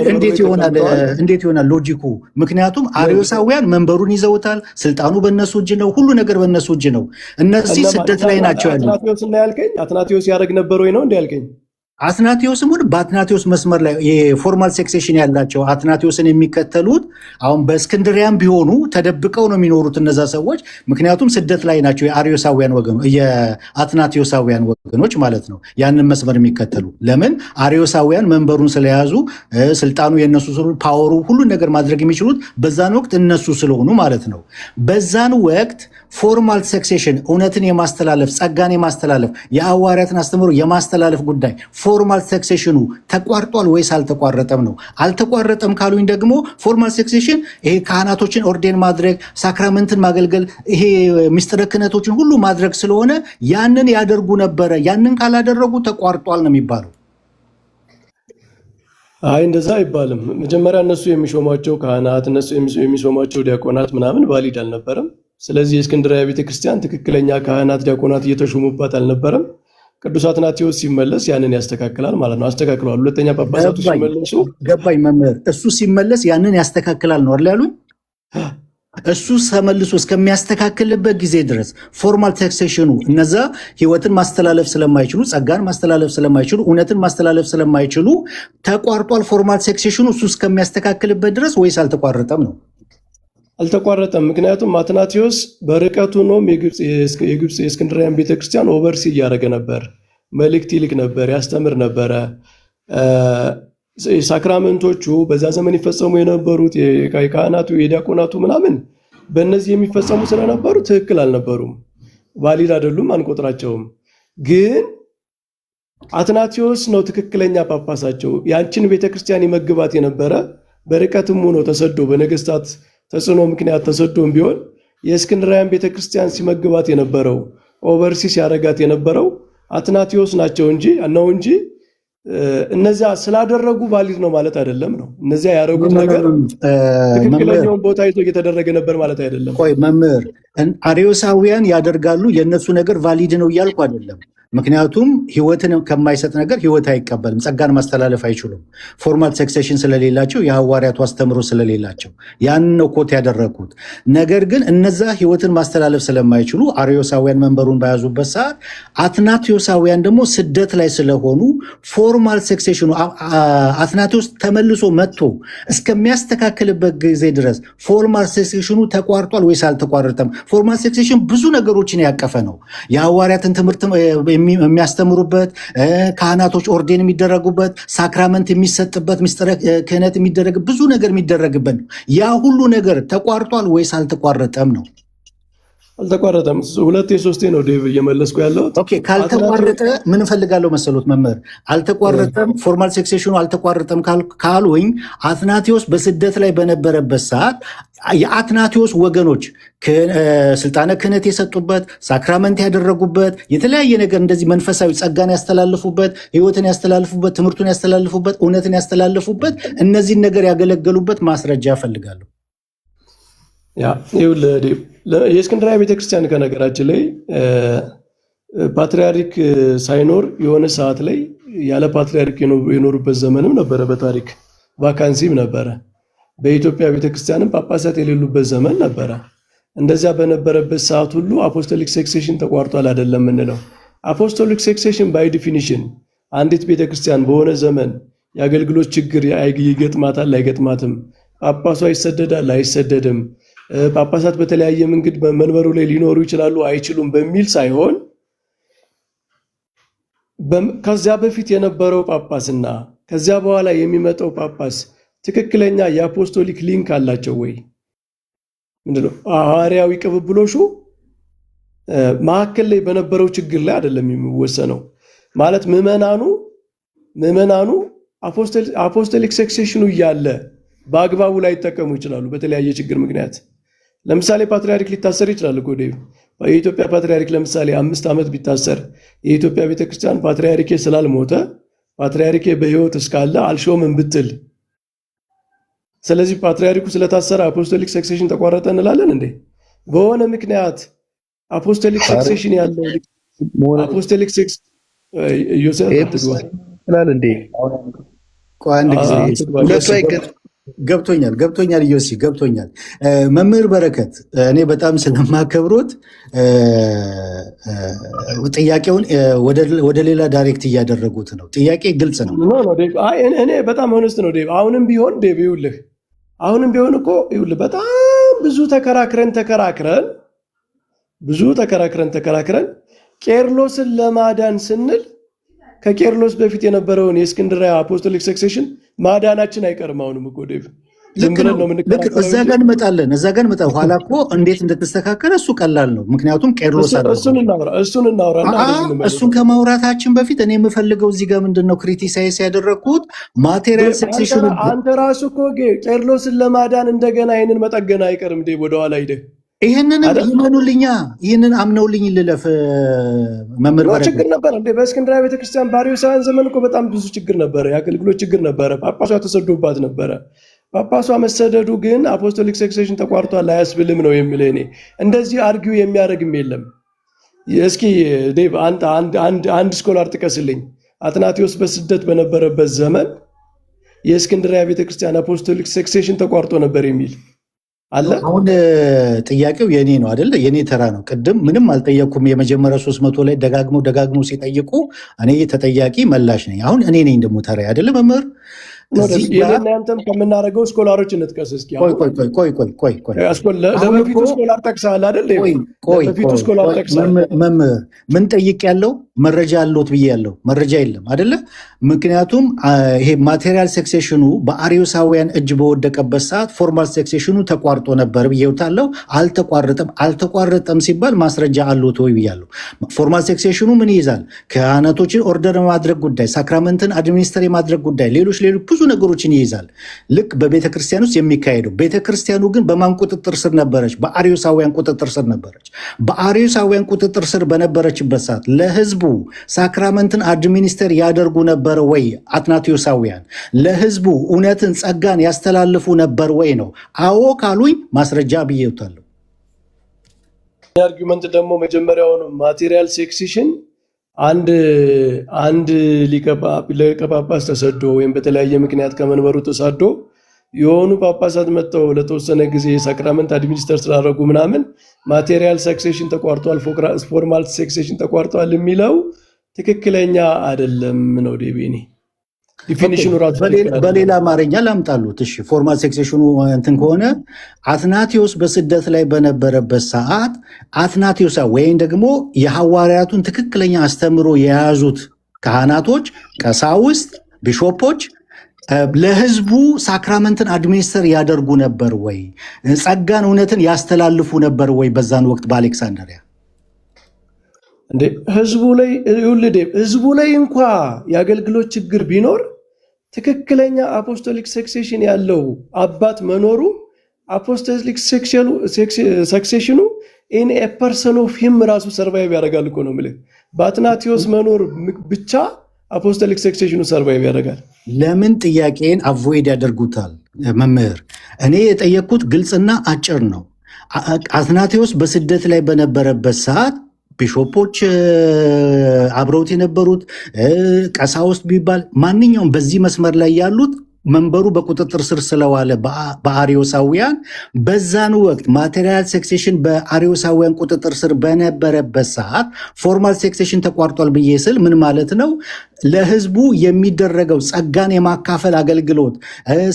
እንዴት ይሆናል ሎጂኩ? ምክንያቱም አርዮሳውያን መንበሩን ይዘውታል። ስልጣኑ በእነሱ እጅ ነው። ሁሉ ነገር በእነሱ እጅ ነው። እነዚህ ስደት ላይ ናቸው ያሉት። አትናቴዎስ ያደርግ ነበር ወይ ነው እንዲ ያልከኝ? አትናቴዎስም ሆነ በአትናቴዎስ መስመር ላይ የፎርማል ሴክሴሽን ያላቸው አትናቴዎስን የሚከተሉት አሁን በእስክንድሪያም ቢሆኑ ተደብቀው ነው የሚኖሩት እነዛ ሰዎች። ምክንያቱም ስደት ላይ ናቸው የአርዮሳውያን ወገኖች፣ የአትናቴዎሳውያን ወገኖች ማለት ነው። ያንን መስመር የሚከተሉ ለምን አርዮሳውያን መንበሩን ስለያዙ ስልጣኑ የነሱ ስለሆኑ ፓወሩ ሁሉን ነገር ማድረግ የሚችሉት በዛን ወቅት እነሱ ስለሆኑ ማለት ነው። በዛን ወቅት ፎርማል ሴክሴሽን እውነትን የማስተላለፍ ጸጋን የማስተላለፍ የሐዋርያትን አስተምሮ የማስተላለፍ ጉዳይ ፎርማል ሴክሴሽኑ ተቋርጧል ወይስ አልተቋረጠም ነው። አልተቋረጠም ካሉኝ ደግሞ ፎርማል ሴክሴሽን ይሄ ካህናቶችን ኦርዴን ማድረግ፣ ሳክራመንትን ማገልገል፣ ይሄ ምስጢረ ክህነቶችን ሁሉ ማድረግ ስለሆነ ያንን ያደርጉ ነበረ። ያንን ካላደረጉ ተቋርጧል ነው የሚባለው። አይ እንደዛ አይባልም። መጀመሪያ እነሱ የሚሾሟቸው ካህናት፣ እነሱ የሚሾሟቸው ዲያቆናት ምናምን ቫሊድ አልነበረም። ስለዚህ የእስክንድርያ ቤተክርስቲያን ትክክለኛ ካህናት፣ ዲያቆናት እየተሾሙባት አልነበረም። ቅዱስ አትናቴዎስ ሲመለስ ያንን ያስተካክላል ማለት ነው። አስተካክለዋል። ሁለተኛ ጳጳሳቱ ሲመለሱ ገባኝ መምህር። እሱ ሲመለስ ያንን ያስተካክላል ነው አይደል ያሉኝ? እሱ ተመልሶ እስከሚያስተካክልበት ጊዜ ድረስ ፎርማል ሴክሴሽኑ እነዛ ህይወትን ማስተላለፍ ስለማይችሉ፣ ጸጋን ማስተላለፍ ስለማይችሉ፣ እውነትን ማስተላለፍ ስለማይችሉ ተቋርጧል ፎርማል ሴክሴሽኑ እሱ እስከሚያስተካክልበት ድረስ ወይስ አልተቋረጠም ነው? አልተቋረጠም። ምክንያቱም አትናቴዎስ በርቀቱ ሆኖም የግብፅ የእስክንድርያን ቤተክርስቲያን ኦቨርሲ እያደረገ ነበር። መልእክት ይልክ ነበር፣ ያስተምር ነበረ። ሳክራመንቶቹ በዛ ዘመን ይፈጸሙ የነበሩት የካህናቱ የዲያቆናቱ ምናምን በእነዚህ የሚፈጸሙ ስለነበሩ ትክክል አልነበሩም፣ ቫሊድ አይደሉም፣ አንቆጥራቸውም። ግን አትናቴዎስ ነው ትክክለኛ ጳጳሳቸው። ያንቺን ቤተክርስቲያን ይመግባት የነበረ በርቀትም ሆኖ ተሰዶ በነገስታት ተጽዕኖ ምክንያት ተሰዶም ቢሆን የእስክንድርያን ቤተክርስቲያን ሲመግባት የነበረው ኦቨርሲስ ያደረጋት የነበረው አትናቴዎስ ናቸው እንጂ እነዚያ ስላደረጉ ቫሊድ ነው ማለት አይደለም ነው። እነዚያ ያደረጉት ነገር ትክክለኛውን ቦታ ይዞ እየተደረገ ነበር ማለት አይደለም። ቆይ መምህር፣ አርዮሳውያን ያደርጋሉ የእነሱ ነገር ቫሊድ ነው እያልኩ አይደለም። ምክንያቱም ህይወትን ከማይሰጥ ነገር ህይወት አይቀበልም። ጸጋን ማስተላለፍ አይችሉም። ፎርማል ሴክሴሽን ስለሌላቸው የሐዋርያቱ አስተምሮ ስለሌላቸው ያን ነው ኮት ያደረግኩት። ነገር ግን እነዛ ህይወትን ማስተላለፍ ስለማይችሉ አርዮሳውያን መንበሩን በያዙበት ሰዓት አትናቴዎሳውያን ደግሞ ስደት ላይ ስለሆኑ ፎርማል ሴክሴሽኑ አትናቴዎስ ተመልሶ መጥቶ እስከሚያስተካክልበት ጊዜ ድረስ ፎርማል ሴክሴሽኑ ተቋርጧል ወይስ አልተቋረጠም? ፎርማል ሴክሴሽን ብዙ ነገሮችን ያቀፈ ነው። የሐዋርያትን ትምህርት የሚያስተምሩበት፣ ካህናቶች ኦርዴን የሚደረጉበት፣ ሳክራመንት የሚሰጥበት፣ ምስጢረ ክህነት የሚደረግ ብዙ ነገር የሚደረግበት ነው። ያ ሁሉ ነገር ተቋርጧል ወይስ አልተቋረጠም ነው? አልተቋረጠም። ሁለቴ ሶስቴ ነው ዴቭ እየመለስኩ ያለሁት። ኦኬ፣ ካልተቋረጠ ምን እፈልጋለሁ መሰሎት መምህር፣ አልተቋረጠም ፎርማል ሴክሴሽኑ አልተቋረጠም ካሉኝ አትናቴዎስ በስደት ላይ በነበረበት ሰዓት የአትናቴዎስ ወገኖች ስልጣነ ክህነት የሰጡበት፣ ሳክራመንት ያደረጉበት፣ የተለያየ ነገር እንደዚህ መንፈሳዊ ጸጋን ያስተላልፉበት፣ ህይወትን ያስተላልፉበት፣ ትምህርቱን ያስተላልፉበት፣ እውነትን ያስተላልፉበት፣ እነዚህን ነገር ያገለገሉበት ማስረጃ እፈልጋለሁ። የእስክንድርያ ቤተክርስቲያን ከነገራችን ላይ ፓትሪያርክ ሳይኖር የሆነ ሰዓት ላይ ያለ ፓትሪያርክ የኖሩበት ዘመንም ነበረ። በታሪክ ቫካንሲም ነበረ። በኢትዮጵያ ቤተክርስቲያንም ጳጳሳት የሌሉበት ዘመን ነበረ። እንደዚያ በነበረበት ሰዓት ሁሉ አፖስቶሊክ ሴክሴሽን ተቋርጧል አይደለም የምንለው። አፖስቶሊክ ሴክሴሽን ባይ ዲፊኒሽን አንዲት ቤተክርስቲያን በሆነ ዘመን የአገልግሎት ችግር ይገጥማታል አይገጥማትም፣ ጳጳሷ ይሰደዳል አይሰደድም፣ ጳጳሳት በተለያየ መንገድ በመንበሩ ላይ ሊኖሩ ይችላሉ አይችሉም በሚል ሳይሆን ከዚያ በፊት የነበረው ጳጳስና ከዚያ በኋላ የሚመጣው ጳጳስ ትክክለኛ የአፖስቶሊክ ሊንክ አላቸው ወይ? ምንድነው ሐዋርያዊ ቅብብሎሹ መካከል ላይ በነበረው ችግር ላይ አይደለም የሚወሰነው። ማለት ምዕመናኑ አፖስቶሊክ ሴክሴሽኑ እያለ በአግባቡ ላይ ይጠቀሙ ይችላሉ በተለያየ ችግር ምክንያት። ለምሳሌ ፓትሪያርክ ሊታሰር ይችላል እኮ ዴቭ። የኢትዮጵያ ፓትሪያርክ ለምሳሌ 5 ዓመት ቢታሰር የኢትዮጵያ ቤተክርስቲያን ፓትሪያርኬ ስላልሞተ ፓትሪያርኬ በህይወት እስካለ አልሾምም ብትል፣ ስለዚህ ፓትሪያርኩ ስለታሰረ አፖስቶሊክ ሴክሴሽን ተቋረጠ እንላለን እንዴ? በሆነ ምክንያት አፖስቶሊክ ሴክሴሽን ያለው አፖስቶሊክ ሴክስ ዮሴፍ ትግባ ይላል እንዴ? አንድ ጊዜ ገብቶኛል ዮሲ ገብቶኛል። መምህር በረከት እኔ በጣም ስለማከብሮት ጥያቄውን ወደ ሌላ ዳይሬክት እያደረጉት ነው። ጥያቄ ግልጽ ነው። እኔ በጣም ሆነስት ነው ዴቭ። አሁንም ቢሆን ዴቭ ይኸውልህ፣ አሁንም ቢሆን እኮ ይኸውልህ በጣም ብዙ ተከራክረን ቄርሎስን ለማዳን ስንል ከቄርሎስ በፊት የነበረውን የእስክንድርያ አፖስቶሊክ ሰክሴሽን ማዳናችን አይቀርም። አሁንም እኮ ዴቭ ልክ ነው። እዛ ጋር እንመጣለን። ኋላ እኮ እንዴት እንደተስተካከለ እሱ ቀላል ነው። ምክንያቱም ቄርሎስ እሱን እናውራና እሱን ከማውራታችን በፊት እኔ የምፈልገው እዚህ ጋር ምንድነው ክሪቲሳይዝ ያደረግኩት ማቴሪያል ሴክሴሽን። አንተ ራሱ እኮ ቄርሎስን ለማዳን እንደገና ይህንን መጠገን አይቀርም ዴቭ ወደኋላ ሂደህ ይህንን አምነውልኝ ልለፍ። መምህር ችግር ነበር እንዴ በእስክንድርያ ቤተክርስቲያን በአርዮሳውያን ዘመን እኮ በጣም ብዙ ችግር ነበረ። የአገልግሎት ችግር ነበረ። ጳጳሷ ተሰዶባት ነበረ። ጳጳሷ መሰደዱ ግን አፖስቶሊክ ሰክሴሽን ተቋርጧል አያስብልም ነው የሚል። እኔ እንደዚህ አርጊው የሚያደርግም የለም። እስኪ ዴቭ አንድ ስኮላር ጥቀስልኝ። አትናቴዎስ በስደት በነበረበት ዘመን የእስክንድርያ ቤተክርስቲያን አፖስቶሊክ ሰክሴሽን ተቋርጦ ነበር የሚል አለ። አሁን ጥያቄው የኔ ነው አይደለ? የኔ ተራ ነው። ቅድም ምንም አልጠየኩም። የመጀመሪያ 300 ላይ ደጋግመው ሲጠይቁ እኔ ተጠያቂ መላሽ ነኝ። አሁን እኔ ነኝ ደግሞ ተራ አይደለ? መምህር እናንተም ከምናደርገው ስኮላሮች እንጥቀስ እስኪ። ለበፊቱ ስኮላር ጠቅሰሃል አይደል? ለበፊቱ ስኮላር ጠቅሰሃል። መምህር ምን ጠይቅ ያለው መረጃ አለዎት ብዬ ያለው መረጃ የለም አይደለ? ምክንያቱም ይሄ ማቴሪያል ሴክሴሽኑ በአርዮሳውያን እጅ በወደቀበት ሰዓት ፎርማል ሴክሴሽኑ ተቋርጦ ነበር ብዬውታለሁ። አልተቋረጠም ሲባል ማስረጃ አለዎት ወይ ብያለሁ። ፎርማል ሴክሴሽኑ ምን ይይዛል? ካህናቶችን ኦርደር የማድረግ ጉዳይ፣ ሳክራመንትን አድሚኒስተር የማድረግ ጉዳይ፣ ሌሎች ብዙ ነገሮችን ይይዛል። ልክ በቤተክርስቲያን ውስጥ የሚካሄደው። ቤተክርስቲያኑ ግን በማን ቁጥጥር ስር ነበረች? በአርዮሳውያን ቁጥጥር ስር ነበረች። በአርዮሳውያን ቁጥጥር ስር በነበረችበት ሰዓት ለህዝቡ ሳክራመንትን አድሚኒስተር ያደርጉ ነበር ወይ? አትናቴዎሳውያን ለህዝቡ እውነትን ጸጋን ያስተላልፉ ነበር ወይ ነው። አዎ ካሉኝ ማስረጃ ብዬውታለሁ። አርጊመንት ደግሞ መጀመሪያውኑ ማቴሪያል ሴክሴሽን አንድ ሊቀ ጳጳስ ተሰዶ ወይም በተለያየ ምክንያት ከመንበሩ ተሳዶ የሆኑ ጳጳሳት መጥተው ለተወሰነ ጊዜ ሳክራመንት አድሚኒስተር ስላደረጉ ምናምን ማቴሪያል ሰክሴሽን ተቋርጧል፣ ፎርማል ሴክሴሽን ተቋርጧል የሚለው ትክክለኛ አይደለም ነው ዴቤኒ ዲፊኒሽኑ ራሱ። በሌላ አማርኛ ላምጣሉት። እሺ ፎርማል ሴክሴሽኑ እንትን ከሆነ አትናቴዎስ በስደት ላይ በነበረበት ሰዓት አትናቴዎስ ወይም ደግሞ የሐዋርያቱን ትክክለኛ አስተምሮ የያዙት ካህናቶች፣ ቀሳውስት፣ ቢሾፖች ለህዝቡ ሳክራመንትን አድሚኒስተር ያደርጉ ነበር ወይ? ጸጋን እውነትን ያስተላልፉ ነበር ወይ? በዛን ወቅት በአሌክሳንድሪያ እንዴ ህዝቡ ላይ እንኳ የአገልግሎት ችግር ቢኖር ትክክለኛ አፖስቶሊክ ሰክሴሽን ያለው አባት መኖሩ አፖስቶሊክ ሰክሴሽኑ ኢን ኤ ፐርሰን ኦፍ ሂም ራሱ ሰርቫይቭ ያደርጋል እኮ ነው የምልህ። በአትናቴዎስ መኖር ብቻ አፖስቶሊክ ሰክሴሽኑ ሰርቫይቭ ያደርጋል። ለምን ጥያቄን አቮይድ ያደርጉታል? መምህር እኔ የጠየቅኩት ግልጽና አጭር ነው። አትናቴዎስ በስደት ላይ በነበረበት ሰዓት ቢሾፖች አብረውት የነበሩት ቀሳውስት ቢባል ማንኛውም በዚህ መስመር ላይ ያሉት መንበሩ በቁጥጥር ስር ስለዋለ በአርዮሳውያን በዛን ወቅት ማቴሪያል ሴክሴሽን በአርዮሳውያን ቁጥጥር ስር በነበረበት ሰዓት ፎርማል ሴክሴሽን ተቋርጧል ብዬ ስል ምን ማለት ነው? ለህዝቡ የሚደረገው ጸጋን የማካፈል አገልግሎት፣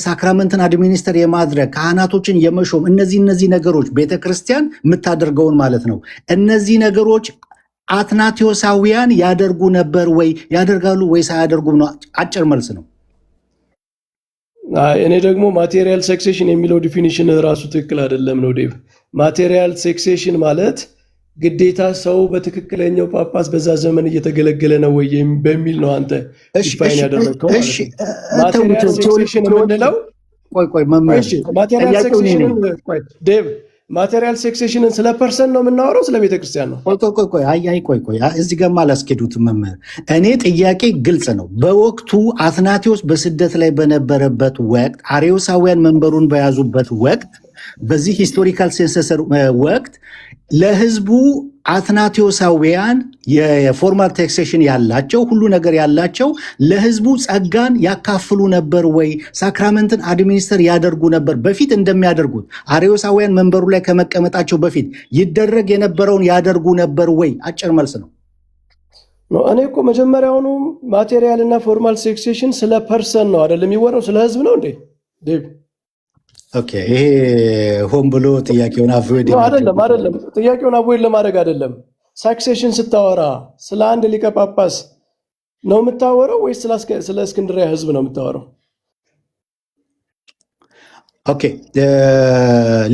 ሳክራመንትን አድሚኒስተር የማድረግ ካህናቶችን የመሾም እነዚህ ነገሮች ቤተክርስቲያን የምታደርገውን ማለት ነው። እነዚህ ነገሮች አትናቴዎሳውያን ያደርጉ ነበር ወይ? ያደርጋሉ ወይ ሳያደርጉም ነው? አጭር መልስ ነው። እኔ ደግሞ ማቴሪያል ሴክሴሽን የሚለው ዲፊኒሽን ራሱ ትክክል አይደለም ነው ዴቭ። ማቴሪያል ሴክሴሽን ማለት ግዴታ ሰው በትክክለኛው ጳጳስ በዛ ዘመን እየተገለገለ ነው ወይ በሚል ነው አንተ ዲፋይን ያደረግከው። ማቴሪያል ሴክሴሽን የምንለው ዴቭ ማቴሪያል ሴክሴሽንን ስለ ፐርሰን ነው የምናወራው ስለ ቤተክርስቲያን ነው? ቆይ እዚህ ጋር አላስኬዱትም መምህር። እኔ ጥያቄ ግልጽ ነው። በወቅቱ አትናቴዎስ በስደት ላይ በነበረበት ወቅት አርዮሳውያን መንበሩን በያዙበት ወቅት በዚህ ሂስቶሪካል ሴንሰስ ወቅት ለህዝቡ አትናቴዎሳውያን የፎርማል ታክሴሽን ያላቸው ሁሉ ነገር ያላቸው ለህዝቡ ጸጋን ያካፍሉ ነበር ወይ? ሳክራመንትን አድሚኒስተር ያደርጉ ነበር? በፊት እንደሚያደርጉት አርዮሳውያን መንበሩ ላይ ከመቀመጣቸው በፊት ይደረግ የነበረውን ያደርጉ ነበር ወይ? አጭር መልስ ነው። እኔ እኮ መጀመሪያውኑ ማቴሪያል እና ፎርማል ታክሴሽን ስለ ፐርሰን ነው አይደለም የሚወራው፣ ስለ ህዝብ ነው እንዴ? ኦኬ፣ ይሄ ሆን ብሎ ጥያቄውን አቮይድ አይደለም። ጥያቄውን አቮይድ ለማድረግ አይደለም። ሳክሴሽን ስታወራ ስለ አንድ ሊቀ ጳጳስ ነው የምታወራው ወይስ ስለ እስክንድሪያ ህዝብ ነው የምታወራው? ኦኬ፣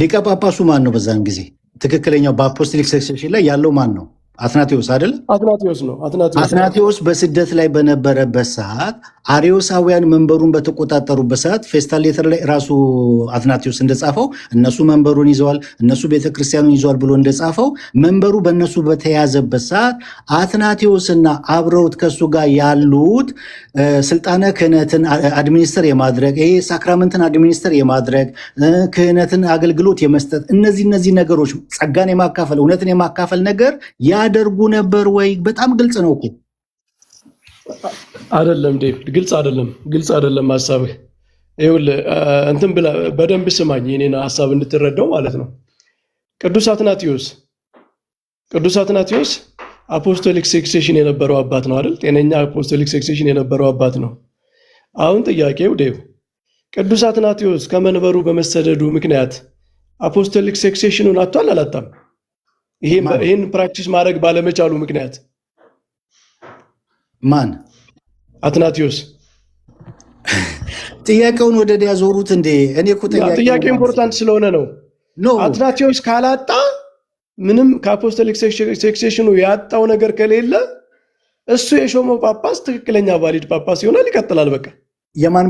ሊቀ ጳጳሱ ማን ነው? በዛን ጊዜ ትክክለኛው በአፖስቶሊክ ሰክሴሽን ላይ ያለው ማን ነው? አትናቴዎስ አይደል? አትናቴዎስ ነው። አትናቴዎስ በስደት ላይ በነበረበት ሰዓት አርዮሳውያን መንበሩን በተቆጣጠሩበት ሰዓት ፌስታል ሌተር ላይ ራሱ አትናቴዎስ እንደጻፈው እነሱ መንበሩን ይዘዋል፣ እነሱ ቤተክርስቲያኑን ይዘዋል ብሎ እንደጻፈው መንበሩ በእነሱ በተያዘበት ሰዓት አትናቴዎስና አብረውት ከሱ ጋር ያሉት ስልጣነ ክህነትን አድሚኒስተር የማድረግ ይሄ ሳክራመንትን አድሚኒስተር የማድረግ ክህነትን አገልግሎት የመስጠት እነዚህ ነገሮች ጸጋን የማካፈል እውነትን የማካፈል ነገር ያደርጉ ነበር ወይ? በጣም ግልጽ ነው እኮ አይደለም ዴቪድ? ግልጽ አይደለም ሀሳብህ። ይኸውልህ እንትን ብለህ በደንብ ስማኝ፣ የኔን ሀሳብ እንድትረዳው ማለት ነው። ቅዱስ አትናቴዎስ አፖስቶሊክ ሰክሴሽን የነበረው አባት ነው አይደል? ጤነኛ አፖስቶሊክ ሰክሴሽን የነበረው አባት ነው። አሁን ጥያቄው ዴቭ፣ ቅዱስ አትናቴዎስ ከመንበሩ በመሰደዱ ምክንያት አፖስቶሊክ ሰክሴሽኑን አጥቷል አላጣም? ይህን ፕራክቲስ ማድረግ ባለመቻሉ ምክንያት ማን? አትናቴዎስ። ጥያቄውን ወደ ዲያ ዞሩት እንዴ? እኔ እኮ ጥያቄ ኢምፖርታንት ስለሆነ ነው። አትናቴዎስ ካላጣ ምንም ከአፖስቶሊክ ሰክሴሽኑ ያጣው ነገር ከሌለ እሱ የሾመው ጳጳስ ትክክለኛ ቫሊድ ጳጳስ ይሆናል፣ ይቀጥላል። በቃ የማን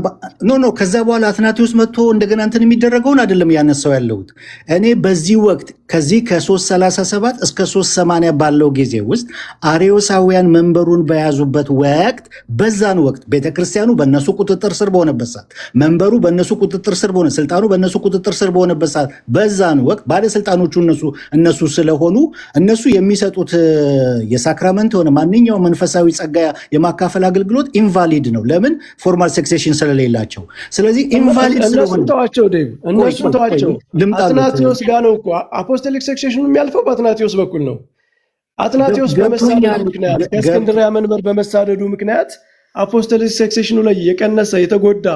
ኖ ከዛ በኋላ አትናቴዎስ መጥቶ እንደገና እንትን የሚደረገውን አይደለም ያነሳው ያለሁት እኔ በዚህ ወቅት ከዚህ ከ337 እስከ 380 ባለው ጊዜ ውስጥ አርዮሳውያን መንበሩን በያዙበት ወቅት በዛን ወቅት ቤተክርስቲያኑ በእነሱ ቁጥጥር ስር በሆነበት ሰዓት መንበሩ በእነሱ ቁጥጥር ስር በሆነ ስልጣኑ በእነሱ ቁጥጥር ስር በሆነበት ሰዓት በዛን ወቅት ባለስልጣኖቹ እነሱ ስለሆኑ እነሱ የሚሰጡት የሳክራመንት ሆነ ማንኛውም መንፈሳዊ ጸጋ የማካፈል አገልግሎት ኢንቫሊድ ነው። ለምን? ፎርማል ሰክሴሽን ስለሌላቸው። ስለዚህ ኢንቫሊድ ስለሆነ እነሱ ተዋቸው። አትናቴዎስ ጋር ነው እኮ አፖስቶሊክ ሰክሴሽኑ የሚያልፈው በአትናቴዎስ በኩል ነው። አትናቴዎስ በመሳደዱ ምክንያት ከእስክንድርያ መንበር በመሳደዱ ምክንያት አፖስቶሊክ ሰክሴሽኑ ላይ የቀነሰ የተጎዳ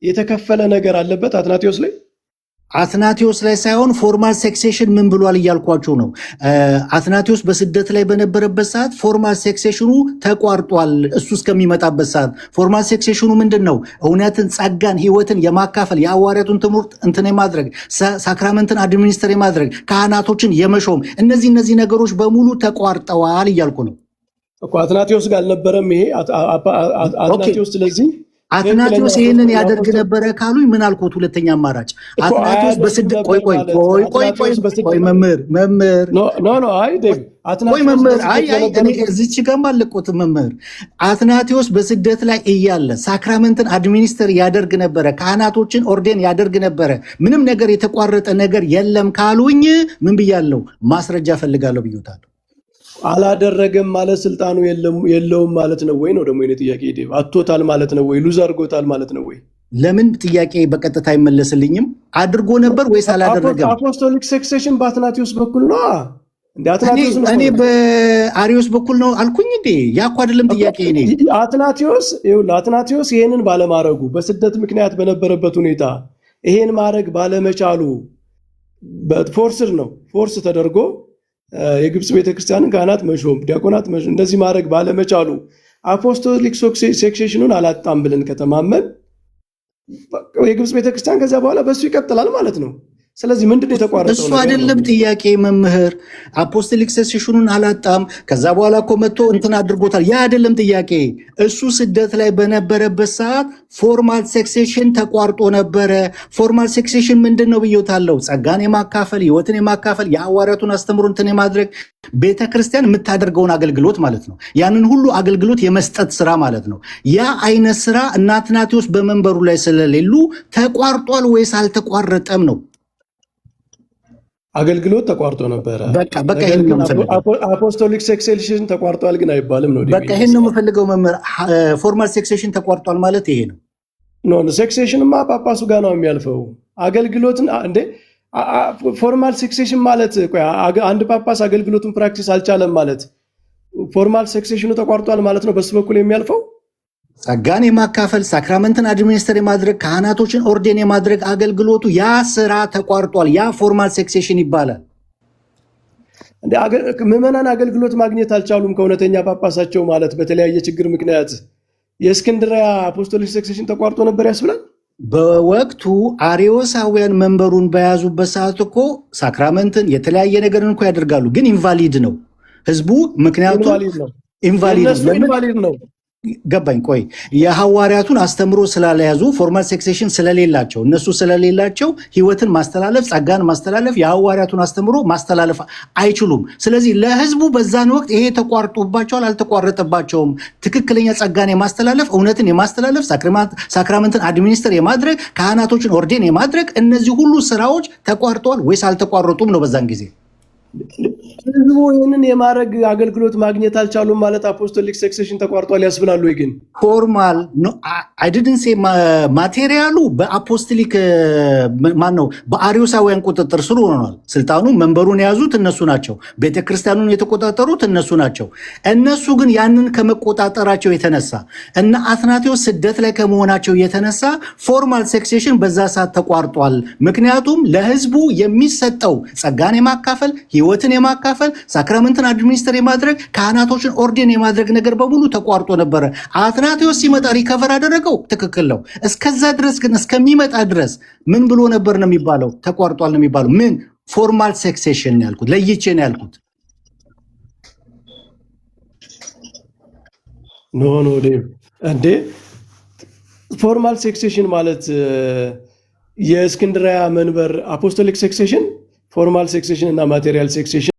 የተከፈለ ነገር አለበት አትናቴዎስ ላይ አትናቴዎስ ላይ ሳይሆን ፎርማል ሰክሴሽን ምን ብሏል እያልኳቸው ነው። አትናቴዎስ በስደት ላይ በነበረበት ሰዓት ፎርማል ሰክሴሽኑ ተቋርጧል። እሱ እስከሚመጣበት ሰዓት ፎርማል ሰክሴሽኑ ምንድን ነው? እውነትን፣ ጸጋን፣ ህይወትን የማካፈል የሐዋርያቱን ትምህርት እንትን የማድረግ ሳክራመንትን አድሚኒስተር የማድረግ ካህናቶችን የመሾም እነዚህ ነገሮች በሙሉ ተቋርጠዋል እያልኩ ነው እኮ። አትናቴዎስ ጋር አልነበረም ይሄ አትናቴዎስ። ስለዚህ አትናቴዎስ ይህንን ያደርግ ነበረ ካሉኝ ምን አልኩት? ሁለተኛ አማራጭ አትናቴዎስ በስደት ቆይ መምህር እዚች ጋር አለቆት መምህር አትናቴዎስ በስደት ላይ እያለ ሳክራመንትን አድሚኒስተር ያደርግ ነበረ፣ ካህናቶችን ኦርዴን ያደርግ ነበረ፣ ምንም ነገር የተቋረጠ ነገር የለም ካሉኝ ምን ብያለሁ? ማስረጃ ፈልጋለሁ ብዬታለሁ። አላደረገም ማለት ስልጣኑ የለውም ማለት ነው ወይ ነው ደግሞ የኔ ጥያቄ። አጥቶታል ማለት ነው ወይ? ሉዝ አድርጎታል ማለት ነው ወይ? ለምን ጥያቄ በቀጥታ አይመለስልኝም? አድርጎ ነበር ወይስ አላደረገም? አፖስቶሊክ ሰክሴሽን በአትናቴዎስ በኩል ነው እንዴ? እኔ በአሪዮስ በኩል ነው አልኩኝ እንዴ? ያኳ አይደለም ጥያቄ። እኔ አትናቴዎስ ይሄንን ባለማድረጉ በስደት ምክንያት በነበረበት ሁኔታ ይሄን ማድረግ ባለመቻሉ በፎርስር ነው ፎርስ ተደርጎ የግብፅ ቤተክርስቲያንን ካህናት መሾም፣ ዲያቆናት መሾም እንደዚህ ማድረግ ባለመቻሉ አፖስቶሊክ ሰክሴሽኑን አላጣም ብለን ከተማመን የግብፅ ቤተክርስቲያን ከዚያ በኋላ በሱ ይቀጥላል ማለት ነው። ስለዚህ ምንድነው የተቋረጠው? እሱ አይደለም ጥያቄ መምህር። አፖስቶሊክ ሰክሴሽኑን አላጣም ከዛ በኋላ እኮ መጥቶ እንትን አድርጎታል። ያ አይደለም ጥያቄ። እሱ ስደት ላይ በነበረበት ሰዓት ፎርማል ሰክሴሽን ተቋርጦ ነበረ። ፎርማል ሰክሴሽን ምንድን ነው ብዬታለሁ? ጸጋን የማካፈል ህይወትን የማካፈል የሐዋርያቱን አስተምሮ እንትን የማድረግ ቤተክርስቲያን የምታደርገውን አገልግሎት ማለት ነው። ያንን ሁሉ አገልግሎት የመስጠት ስራ ማለት ነው። ያ አይነት ስራ እና አትናቴዎስ በመንበሩ ላይ ስለሌሉ ተቋርጧል ወይስ አልተቋረጠም ነው? አገልግሎት ተቋርጦ ነበረ። በቃ ነገር ይሄን ነው ግን የምፈልገው። አፖስቶሊክ ሰክሴሽን ተቋርጧል ግን አይባልም ነው። በቃ ይሄን ነው የምፈልገው መምህር። ፎርማል ሴክሴሽን ተቋርጧል ማለት ይሄ ነው። ኖ ሴክሴሽንማ ጳጳሱ ጋር ነው የሚያልፈው። አገልግሎትን እንዴ ፎርማል ሴክሴሽን ማለት አንድ ጳጳስ አገልግሎቱን ፕራክቲስ አልቻለም ማለት ፎርማል ሴክሴሽኑ ተቋርጧል ማለት ነው በሱ በኩል የሚያልፈው። ጸጋን የማካፈል ሳክራመንትን አድሚኒስተር የማድረግ ካህናቶችን ኦርዴን የማድረግ አገልግሎቱ ያ ስራ ተቋርጧል። ያ ፎርማል ሴክሴሽን ይባላል። ምዕመናን አገልግሎት ማግኘት አልቻሉም ከእውነተኛ ጳጳሳቸው ማለት በተለያየ ችግር ምክንያት የእስክንድርያ አፖስቶሊክ ሴክሴሽን ተቋርጦ ነበር ያስብላል። በወቅቱ አሪዮሳውያን መንበሩን በያዙበት ሰዓት እኮ ሳክራመንትን የተለያየ ነገርን እኮ ያደርጋሉ፣ ግን ኢንቫሊድ ነው ህዝቡ። ምክንያቱም ኢንቫሊድ ነው። ገባኝ። ቆይ የሐዋርያቱን አስተምሮ ስላለያዙ ፎርማል ሴክሴሽን ስለሌላቸው እነሱ ስለሌላቸው ህይወትን ማስተላለፍ ጸጋን ማስተላለፍ የሐዋርያቱን አስተምሮ ማስተላለፍ አይችሉም። ስለዚህ ለህዝቡ በዛን ወቅት ይሄ ተቋርጦባቸዋል። አልተቋረጠባቸውም። ትክክለኛ ጸጋን የማስተላለፍ እውነትን የማስተላለፍ ሳክራመንትን አድሚኒስተር የማድረግ ካህናቶችን ኦርዴን የማድረግ እነዚህ ሁሉ ስራዎች ተቋርጠዋል ወይስ አልተቋረጡም ነው በዛን ጊዜ? ህዝቡ ይህንን የማድረግ አገልግሎት ማግኘት አልቻሉም ማለት አፖስቶሊክ ሴክሴሽን ተቋርጧል ያስብላሉ ወይ? ግን ፎርማል አይድንሴ ማቴሪያሉ በአፖስቶሊክ ማን ነው በአሪዮሳውያን ቁጥጥር ስር ሆኗል። ስልጣኑ መንበሩን የያዙት እነሱ ናቸው። ቤተክርስቲያኑን የተቆጣጠሩት እነሱ ናቸው። እነሱ ግን ያንን ከመቆጣጠራቸው የተነሳ እና አትናቴዎስ ስደት ላይ ከመሆናቸው የተነሳ ፎርማል ሴክሴሽን በዛ ሰዓት ተቋርጧል። ምክንያቱም ለህዝቡ የሚሰጠው ጸጋን የማካፈል ህይወትን የማካፈል ሳክራመንትን አድሚኒስተር የማድረግ ካህናቶችን ኦርዴን የማድረግ ነገር በሙሉ ተቋርጦ ነበረ። አትናቴዎስ ሲመጣ ሪከቨር አደረገው። ትክክል ነው። እስከዛ ድረስ ግን እስከሚመጣ ድረስ ምን ብሎ ነበር ነው የሚባለው? ተቋርጧል ነው የሚባለው። ምን ፎርማል ሴክሴሽን ነው ያልኩት፣ ለይቼ ነው ያልኩት። ኖ እንዴ ፎርማል ሴክሴሽን ማለት የእስክንድርያ መንበር አፖስቶሊክ ሴክሴሽን ፎርማል ሴክሴሽን እና ማቴሪያል ሴክሴሽን